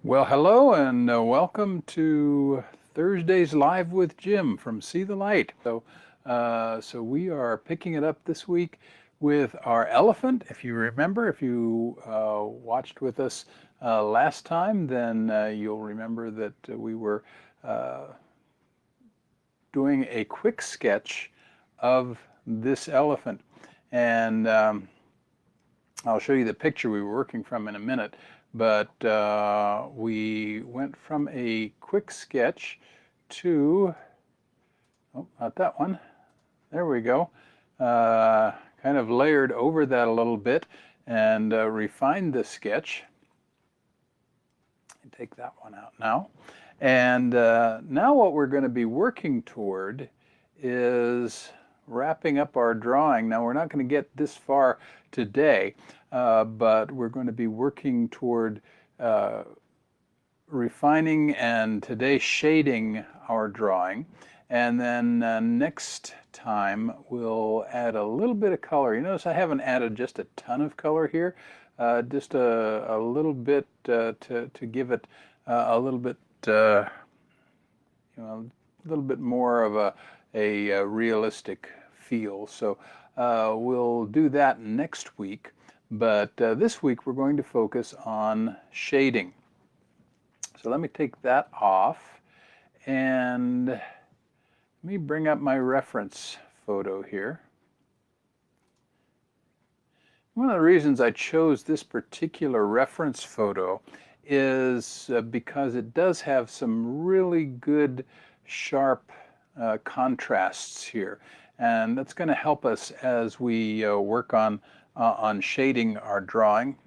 Well, hello and welcome to Thursdays Live with Jim from See the Light. So we are picking it up this week with our elephant. If you remember, if you watched with us last time, then you'll remember that we were uh, doing a quick sketch of this elephant. And I'll show you the picture we were working from in a minute, but we went from a quick sketch to, oh, not that one, there we go, kind of layered over that a little bit and refined the sketch. Take that one out now. And now what we're going to be working toward is wrapping up our drawing. Now we're not going to get this far today, but we're going to be working toward refining and today shading our drawing. And then next time we'll add a little bit of color. You notice I haven't added just a ton of color here, just a little bit to give it a little bit, a little bit more of a realistic feel. So we'll do that next week. But this week we're going to focus on shading. So let me take that off and let me bring up my reference photo here. One of the reasons I chose this particular reference photo is because it does have some really good sharp contrasts here, and that's going to help us as we work on shading our drawing.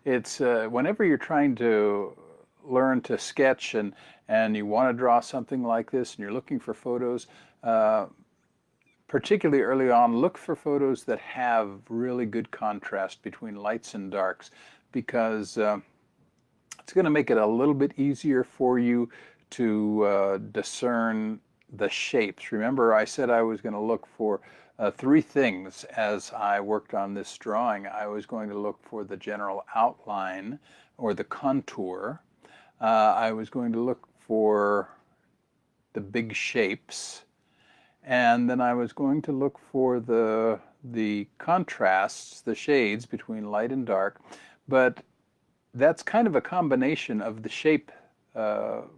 It's whenever you're trying to learn to sketch and you want to draw something like this and you're looking for photos, particularly early on, look for photos that have really good contrast between lights and darks, because it's going to make it a little bit easier for you to discern the shapes. Remember, I said I was going to look for three things as I worked on this drawing. I was going to look for the general outline or the contour. I was going to look for the big shapes. And then I was going to look for the contrasts, the shades between light and dark. But that's kind of a combination of the shape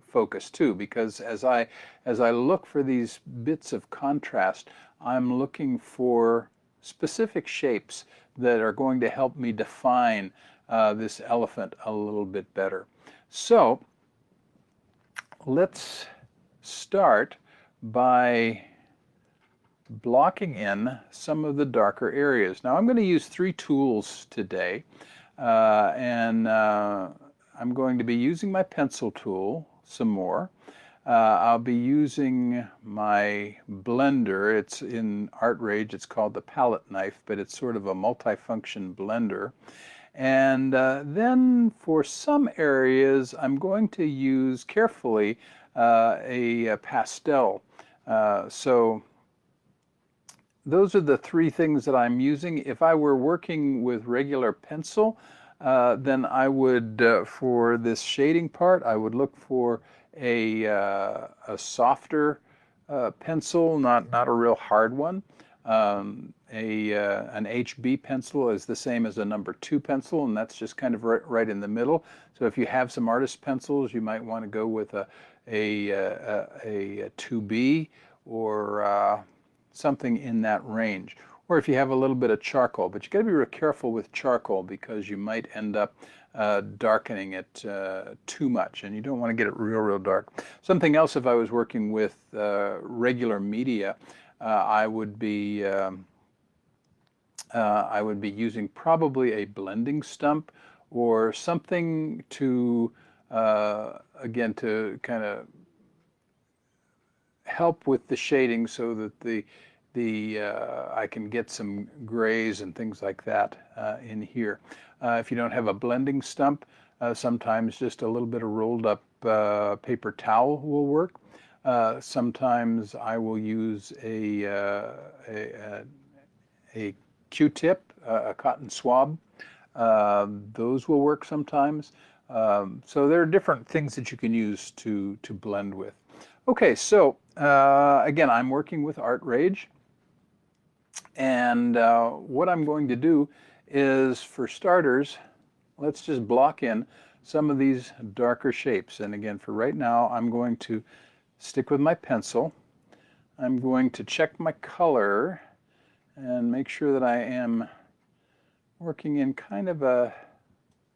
focus too, because as I look for these bits of contrast, I'm looking for specific shapes that are going to help me define this elephant a little bit better. So let's start by blocking in some of the darker areas. Now I'm going to use three tools today, and I'm going to be using my pencil tool some more. I'll be using my blender. It's in ArtRage. It's called the palette knife, but it's sort of a multifunction blender. And then for some areas, I'm going to use carefully a pastel. So those are the three things that I'm using. If I were working with regular pencil, then I would, for this shading part, I would look for a softer pencil, not a real hard one. An HB pencil is the same as a number 2 pencil, and that's just kind of right in the middle. So if you have some artist pencils, you might want to go with a 2B or something in that range. Or if you have a little bit of charcoal, but you got to be real careful with charcoal because you might end up darkening it too much, and you don't want to get it real dark. Something else, if I was working with regular media, I would be using probably a blending stump or something to again to kind of help with the shading so that I can get some grays and things like that in here. If you don't have a blending stump, sometimes just a little bit of rolled up paper towel will work. Sometimes I will use a Q-tip, a cotton swab, Those will work sometimes. So there are different things that you can use to blend with. Okay, so again, I'm working with ArtRage. And what I'm going to do is, for starters, let's just block in some of these darker shapes. And again, for right now, I'm going to stick with my pencil. I'm going to check my color and make sure that I am working in kind of a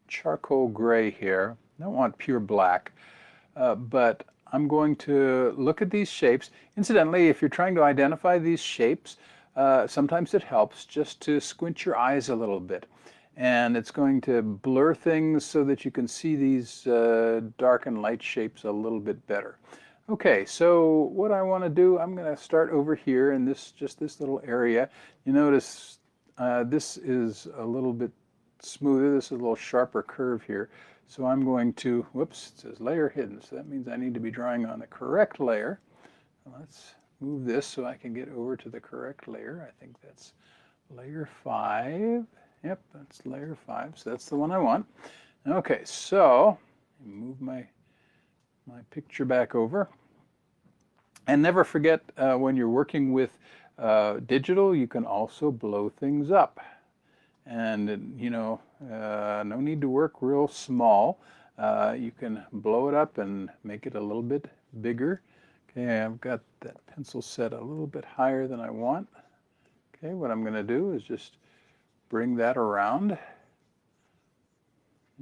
charcoal gray here. I don't want pure black, but I'm going to look at these shapes. Incidentally, if you're trying to identify these shapes, sometimes it helps just to squint your eyes a little bit. And it's going to blur things so that you can see these dark and light shapes a little bit better. Okay, so what I want to do, I'm going to start over here in just this little area. You notice this is a little bit smoother. This is a little sharper curve here. So I'm going to, whoops, it says layer hidden. So that means I need to be drawing on the correct layer. Let's move this so I can get over to the correct layer. I think that's layer 5. Yep, that's layer 5. So that's the one I want. Okay, so move my picture back over. And never forget, when you're working with digital, you can also blow things up. And, you know, no need to work real small. You can blow it up and make it a little bit bigger. Okay, I've got that pencil set a little bit higher than I want. Okay, what I'm going to do is just bring that around.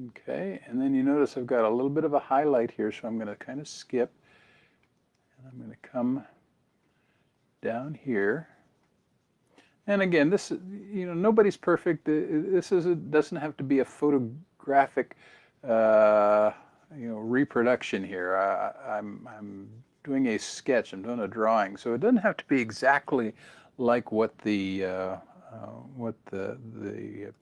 Okay, and then you notice I've got a little bit of a highlight here, so I'm going to kind of skip. And I'm going to come down here. And again, this, you know, nobody's perfect. Doesn't have to be a photographic, you know, reproduction here. I'm doing a sketch. I'm doing a drawing, so it doesn't have to be exactly like what the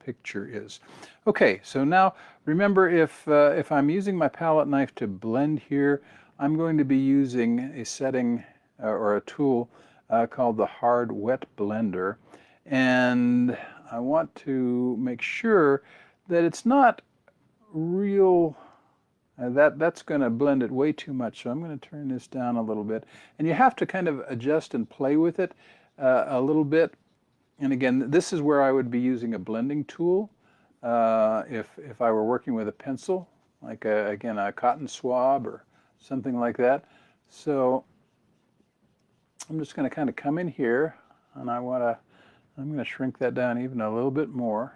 picture is. Okay, so now remember, if I'm using my palette knife to blend here, I'm going to be using a setting or a tool called the Hard Wet Blender, and I want to make sure that it's not real. That's going to blend it way too much, so I'm going to turn this down a little bit. And you have to kind of adjust and play with it a little bit. And again, this is where I would be using a blending tool if I were working with a pencil, like again a cotton swab or something like that. So I'm just going to kind of come in here, and I'm going to shrink that down even a little bit more.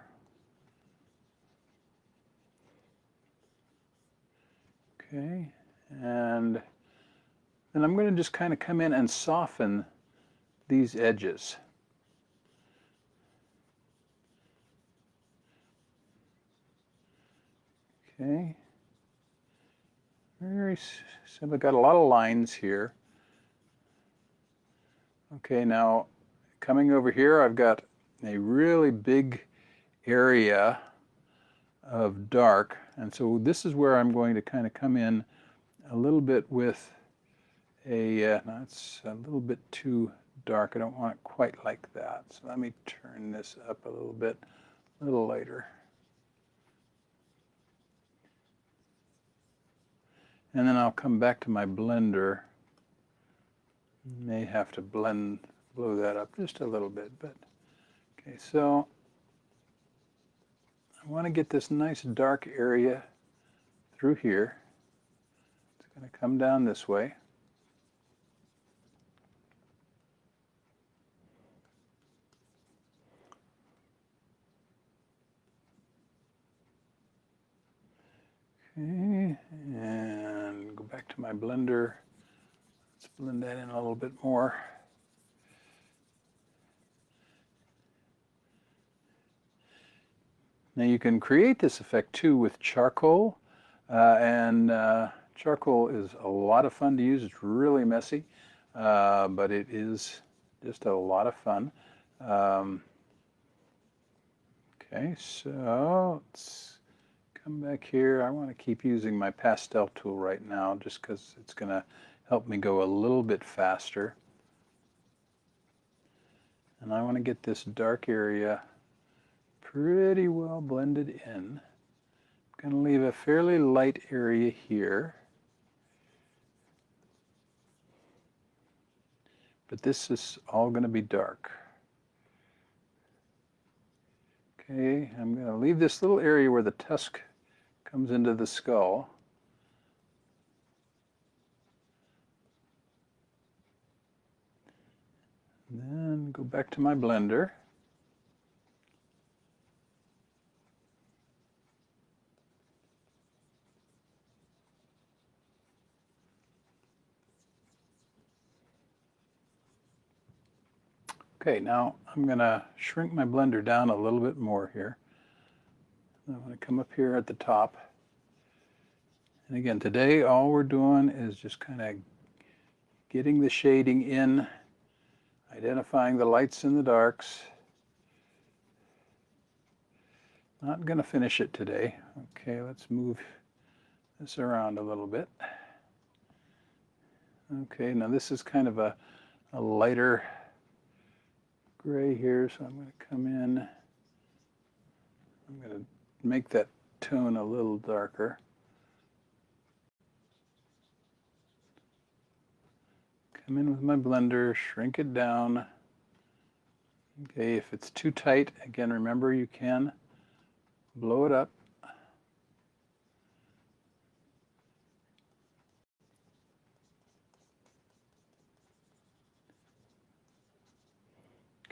Okay, and then I'm going to just kind of come in and soften these edges. Okay, very simple. Got a lot of lines here. Okay, now coming over here, I've got a really big area of dark, and so this is where I'm going to kind of come in a little bit with a, no, it's a little bit too dark. I don't want it quite like that. So let me turn this up a little bit, a little lighter. And then I'll come back to my blender. May have to blow that up just a little bit, but okay, so I want to get this nice dark area through here. It's going to come down this way. Okay, and go back to my blender. Let's blend that in a little bit more. Now you can create this effect too with charcoal, and charcoal is a lot of fun to use. It's really messy, but it is just a lot of fun. Okay, so let's come back here. I want to keep using my pastel tool right now just because it's going to help me go a little bit faster. And I want to get this dark area pretty well blended in. I'm going to leave a fairly light area here. But this is all going to be dark. Okay, I'm going to leave this little area where the tusk comes into the skull. And then go back to my blender. Okay, now I'm going to shrink my blender down a little bit more here. I'm going to come up here at the top. And again, today all we're doing is just kind of getting the shading in, identifying the lights and the darks. Not going to finish it today. Okay, let's move this around a little bit. Okay, now this is kind of a lighter gray here, so I'm going to come in. I'm going to make that tone a little darker. Come in with my blender, shrink it down. Okay, if it's too tight, again, remember you can blow it up.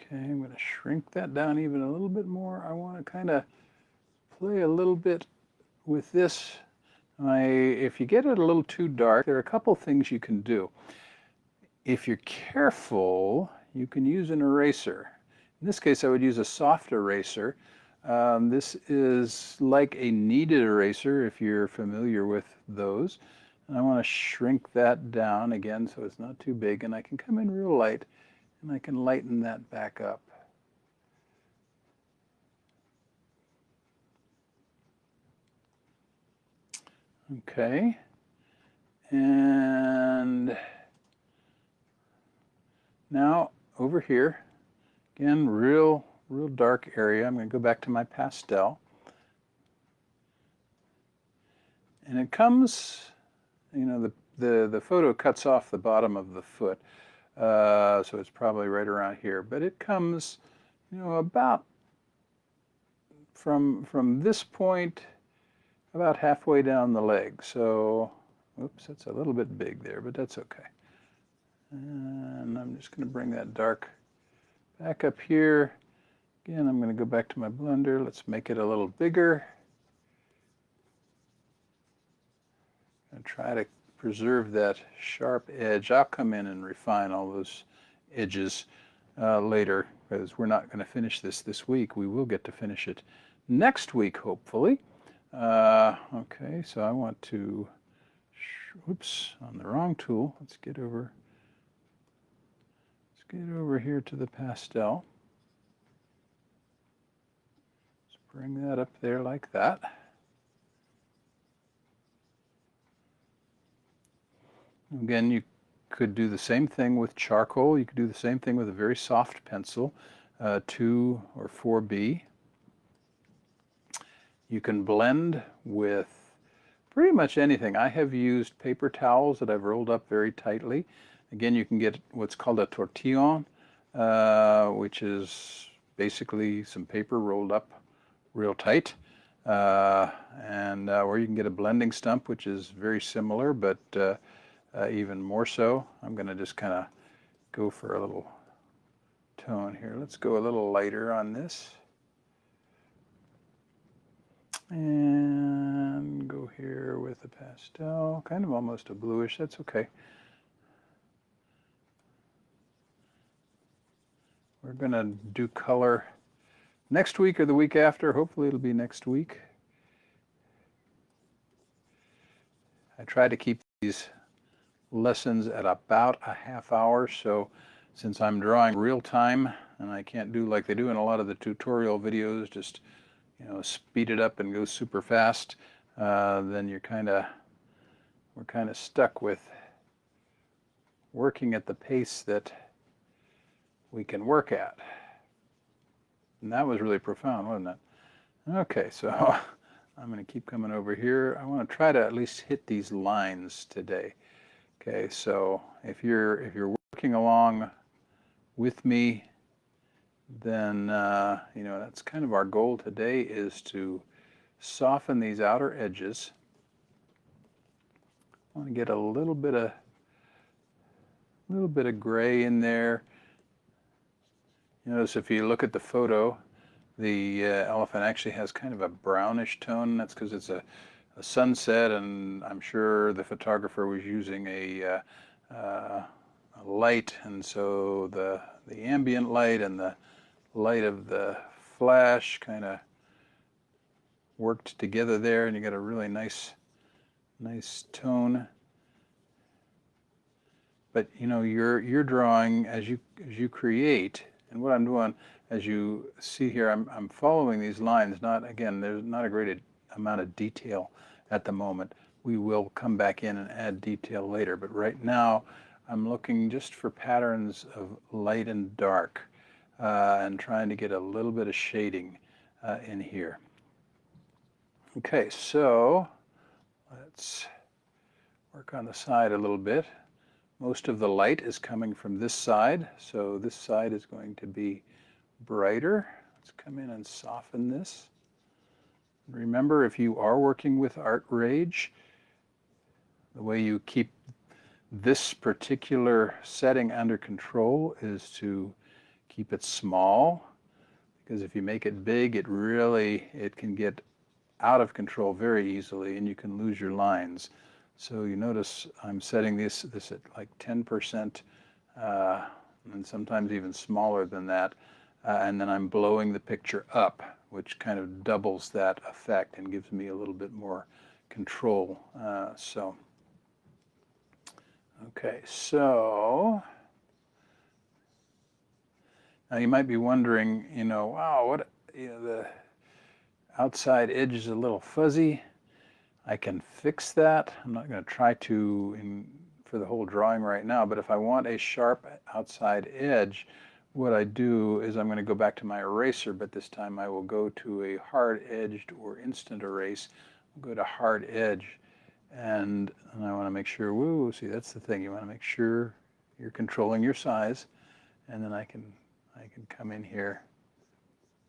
Okay, I'm going to shrink that down even a little bit more. I want to kind of play a little bit with this. If you get it a little too dark, there are a couple things you can do. If you're careful, you can use an eraser. In this case, I would use a soft eraser. This is like a kneaded eraser, if you're familiar with those. And I want to shrink that down again so it's not too big, and I can come in real light and I can lighten that back up. Okay, and now over here, again, real dark area. I'm going to go back to my pastel. And it comes, you know, the photo cuts off the bottom of the foot, so it's probably right around here. But it comes, you know, about from this point about halfway down the leg. So, oops, that's a little bit big there, but that's okay. And I'm just going to bring that dark back up here. Again, I'm going to go back to my blender. Let's make it a little bigger. And try to preserve that sharp edge. I'll come in and refine all those edges later, because we're not going to finish this week. We will get to finish it next week, hopefully. Okay, so I want to, oops, on the wrong tool. Let's get over here to the pastel. Let's bring that up there like that. Again, you could do the same thing with charcoal. You could do the same thing with a very soft pencil, 2 or 4B. You can blend with pretty much anything. I have used paper towels that I've rolled up very tightly. Again, you can get what's called a tortillon, which is basically some paper rolled up real tight. Or you can get a blending stump, which is very similar, but even more so. I'm going to just kind of go for a little tone here. Let's go a little lighter on this. And go here with a pastel, kind of almost a bluish, that's okay. We're going to do color next week or the week after. Hopefully it'll be next week. I try to keep these lessons at about a half hour, so since I'm drawing real time and I can't do like they do in a lot of the tutorial videos, just speed it up and go super fast, then we're kind of stuck with working at the pace that we can work at. And that was really profound, wasn't it? Okay, so I'm going to keep coming over here. I want to try to at least hit these lines today. Okay, so if you're working along with me, then that's kind of our goal today, is to soften these outer edges. I want to get a little bit of gray in there. You notice if you look at the photo, the elephant actually has kind of a brownish tone. That's because it's a sunset, and I'm sure the photographer was using a light, and so the ambient light and the light of the flash kind of worked together there, and you get a really nice tone. But you're drawing as you create, and what I'm doing, as you see here, I'm following these lines. There's not a great amount of detail at the moment. We will come back in and add detail later, but right now I'm looking just for patterns of light and dark, and trying to get a little bit of shading in here. Okay, so let's work on the side a little bit. Most of the light is coming from this side, so this side is going to be brighter. Let's come in and soften this. Remember, if you are working with Art Rage, the way you keep this particular setting under control is to keep it small, because if you make it big, it can get out of control very easily, and you can lose your lines. So you notice I'm setting this at like 10%, and sometimes even smaller than that, and then I'm blowing the picture up, which kind of doubles that effect and gives me a little bit more control. Okay, so now you might be wondering, wow, what, the outside edge is a little fuzzy. I can fix that. I'm not going to try to for the whole drawing right now, but if I want a sharp outside edge, what I do is I'm going to go back to my eraser, but this time I will go to a hard-edged or instant erase. I'll go to hard edge, and I want to make sure, see, that's the thing. You want to make sure you're controlling your size, and then I can come in here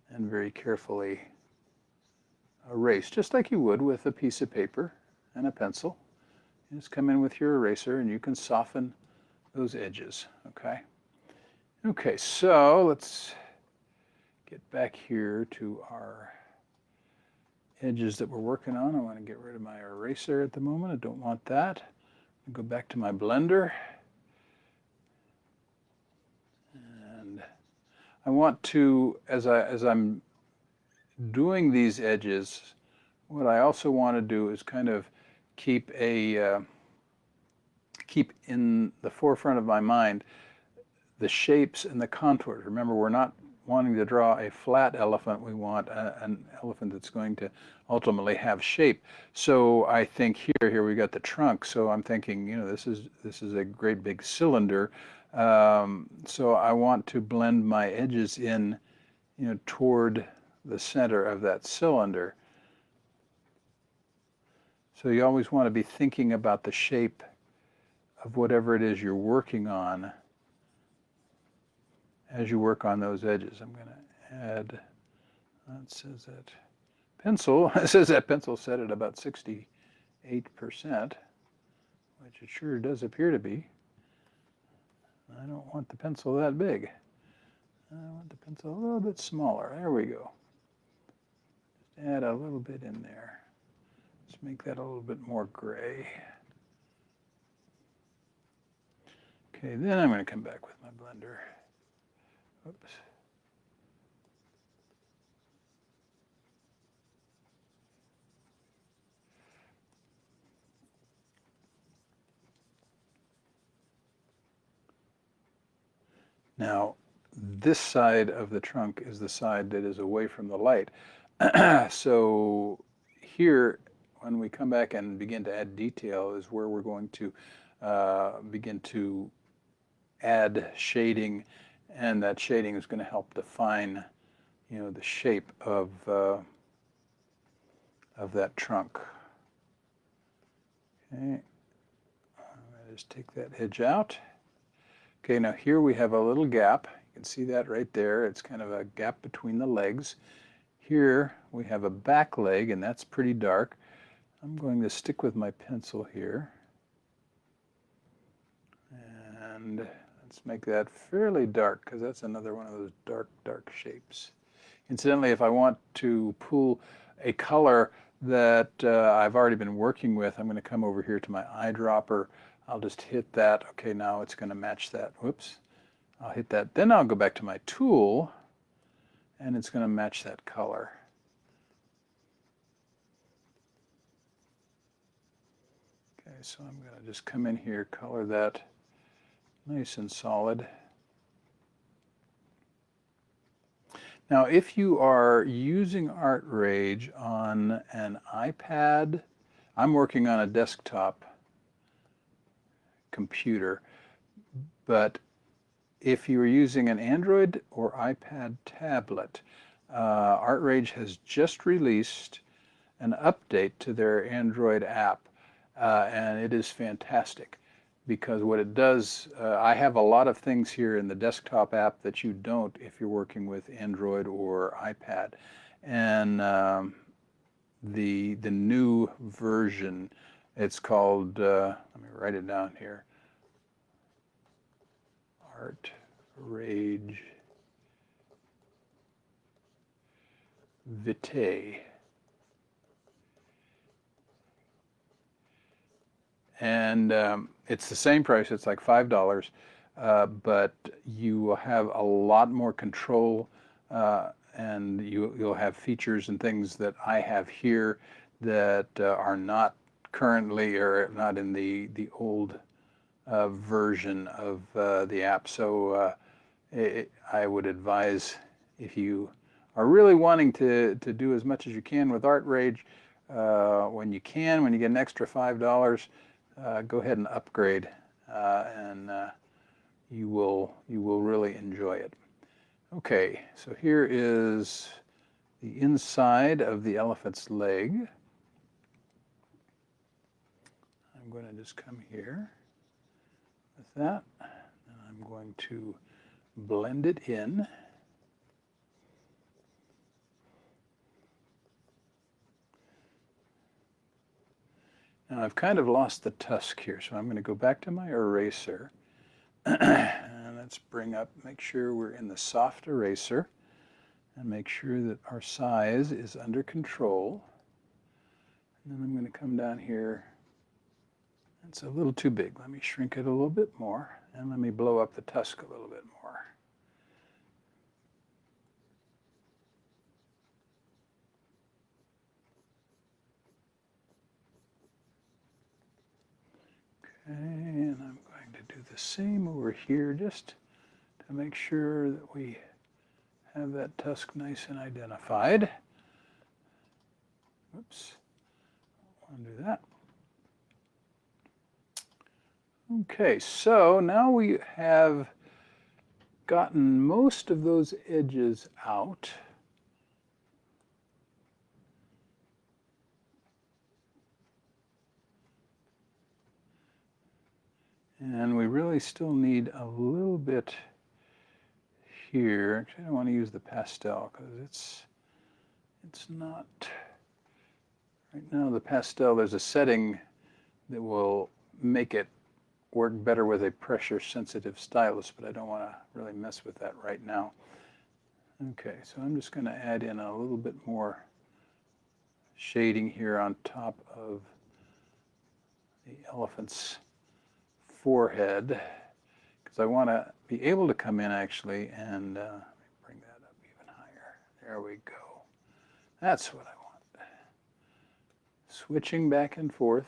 and very carefully erase, just like you would with a piece of paper and a pencil. You just come in with your eraser and you can soften those edges, okay? Okay, so let's get back here to our edges that we're working on. I want to get rid of my eraser at the moment. I don't want that. I'll go back to my blender. And I want to, as I'm doing these edges, what I also want to do is kind of keep in the forefront of my mind the shapes and the contours. Remember, we're not wanting to draw a flat elephant. We want an elephant that's going to ultimately have shape. So I think here we got the trunk. So I'm thinking, this is a great big cylinder. So I want to blend my edges in, toward the center of that cylinder. So you always want to be thinking about the shape of whatever it is you're working on as you work on those edges. I'm going to add, it says that pencil, it says that pencil set at about 68%, which it sure does appear to be. I don't want the pencil that big. I want the pencil a little bit smaller. There we go. Just add a little bit in there. Let's make that a little bit more gray. Okay, then I'm going to come back with my blender. Oops. Now, this side of the trunk is the side that is away from the light. So here, when we come back and begin to add detail, is where we're going to begin to add shading, and that shading is going to help define, the shape of of that trunk. Okay, just take that edge out. Okay, now here we have a little gap. You can see that right there. It's kind of a gap between the legs. Here we have a back leg, and that's pretty dark. I'm going to stick with my pencil here. And let's make that fairly dark, because that's another one of those dark, dark shapes. Incidentally, if I want to pull a color that I've already been working with, I'm going to come over here to my eyedropper. I'll just hit that. Okay, now it's going to match that. Whoops. I'll hit that. Then I'll go back to my tool, and it's going to match that color. Okay, so I'm going to just come in here, color that nice and solid. Now, if you are using ArtRage on an iPad, I'm working on a desktop computer, but if you are using an Android or iPad tablet, ArtRage has just released an update to their Android app, and it is fantastic. Because what it does, I have a lot of things here in the desktop app that you don't if you're working with Android or iPad. And the new version, it's called, let me write it down here, ArtRage Vitae. And it's the same price, it's like $5, but you will have a lot more control, and you'll have features and things that I have here that are not currently or not in the old version of the app. So I would advise, if you are really wanting to do as much as you can with ArtRage, when you get an extra $5, go ahead and upgrade, and you will really enjoy it. Okay, so here is the inside of the elephant's leg. I'm going to just come here with that, and I'm going to blend it in. Now I've kind of lost the tusk here, so I'm going to go back to my eraser, and let's make sure we're in the soft eraser, and make sure that our size is under control. And then I'm going to come down here. It's a little too big. Let me shrink it a little bit more, and let me blow up the tusk a little bit more. Okay, and I'm going to do the same over here, just to make sure that we have that tusk nice and identified. Oops, I want to do that. Okay, so now we have gotten most of those edges out. And we really still need a little bit here. Actually, I don't want to use the pastel because it's not, right now the pastel, there's a setting that will make it work better with a pressure sensitive stylus, but I don't want to really mess with that right now. Okay, so I'm just going to add in a little bit more shading here on top of the elephant's forehead, because I want to be able to come in actually and let me bring that up even higher. There we go. That's what I want. Switching back and forth.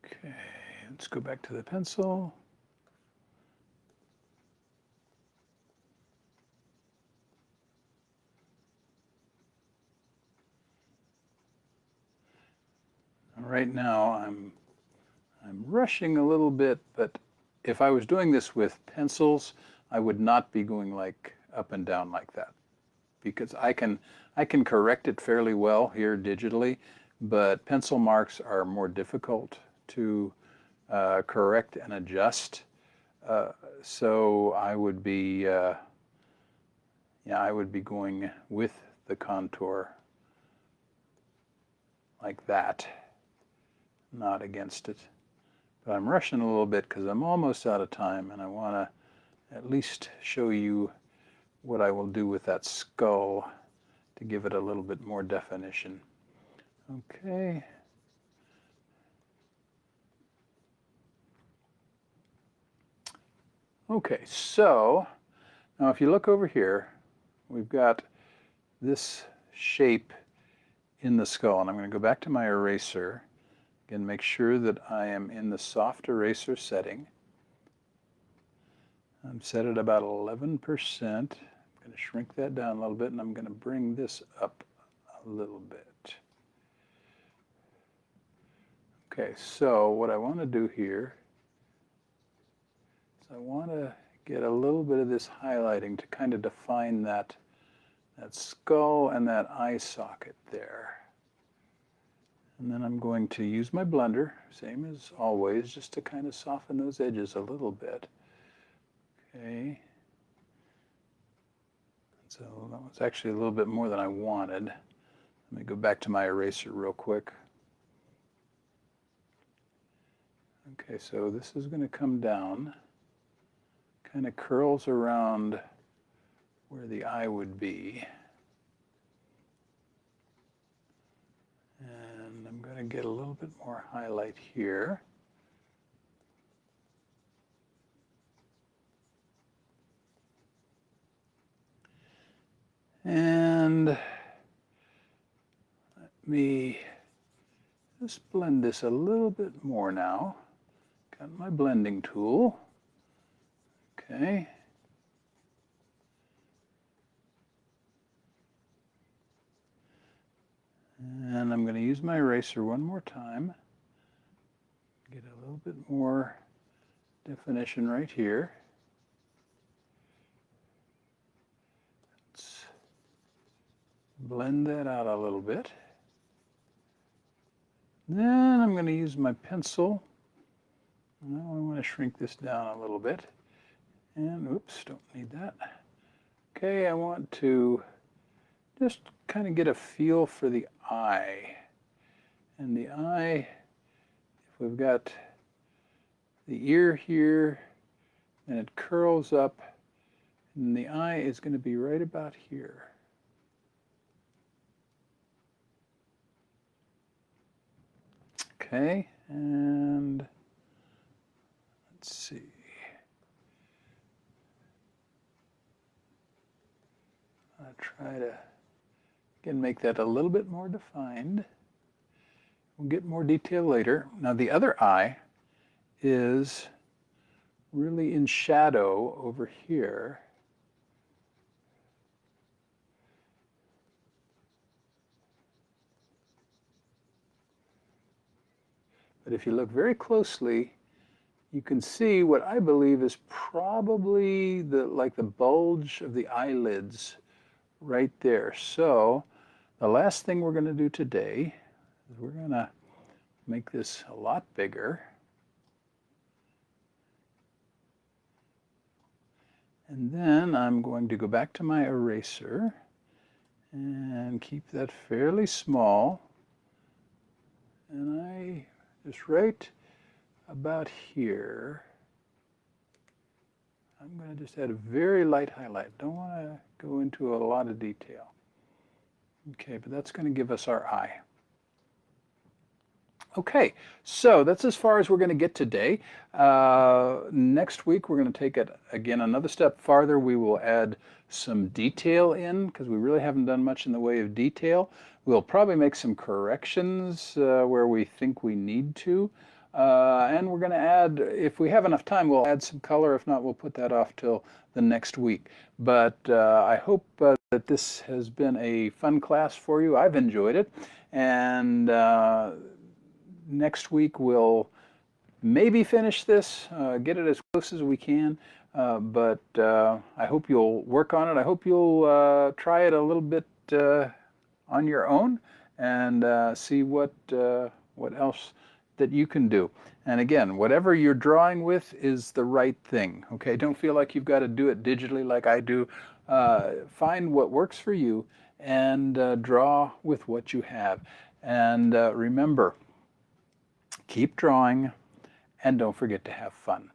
Okay, let's go back to the pencil. Right now I'm rushing a little bit, but if I was doing this with pencils, I would not be going like up and down like that, because I can correct it fairly well here digitally, but pencil marks are more difficult to correct and adjust. So I would be I would be going with the contour like that, not against it. But I'm rushing a little bit because I'm almost out of time, and I want to at least show you what I will do with that skull to give it a little bit more definition. Okay. Okay, so now if you look over here, we've got this shape in the skull, and I'm going to go back to my eraser. Again, make sure that I am in the soft eraser setting. I'm set at about 11%. I'm going to shrink that down a little bit, and I'm going to bring this up a little bit. Okay, so what I want to do here is I want to get a little bit of this highlighting to kind of define that skull and that eye socket there. And then I'm going to use my blender, same as always, just to kind of soften those edges a little bit. Okay. So that was actually a little bit more than I wanted. Let me go back to my eraser real quick. Okay, so this is going to come down, kind of curls around where the eye would be. And I'm going to get a little bit more highlight here. And let me just blend this a little bit more now. Got my blending tool. Okay. And I'm going to use my eraser one more time. Get a little bit more definition right here. Let's blend that out a little bit. Then I'm going to use my pencil. Now I want to shrink this down a little bit. And oops, don't need that. Okay, I want to just kind of get a feel for the eye. And the eye, if we've got the ear here, and it curls up, and the eye is going to be right about here. Okay, and let's see. I'll try to, again, make that a little bit more defined. We'll get more detail later. Now the other eye is really in shadow over here. But if you look very closely, you can see what I believe is probably like the bulge of the eyelids right there. So the last thing we're going to do today is we're going to make this a lot bigger. And then I'm going to go back to my eraser and keep that fairly small. And I just right about here, I'm going to just add a very light highlight. Don't want to go into a lot of detail. Okay, but that's going to give us our eye. Okay, so that's as far as we're going to get today. Next week we're going to take it again another step farther. We will add some detail in because we really haven't done much in the way of detail. We'll probably make some corrections where we think we need to. And we're going to add, if we have enough time, we'll add some color. If not, we'll put that off till the next week. But I hope that this has been a fun class for you. I've enjoyed it. And next week we'll maybe finish this, get it as close as we can, but I hope you'll work on it. I hope you'll try it a little bit on your own and see what else that you can do. And again, whatever you're drawing with is the right thing. Okay, don't feel like you've got to do it digitally like I do. Find what works for you and draw with what you have. And remember, keep drawing and don't forget to have fun.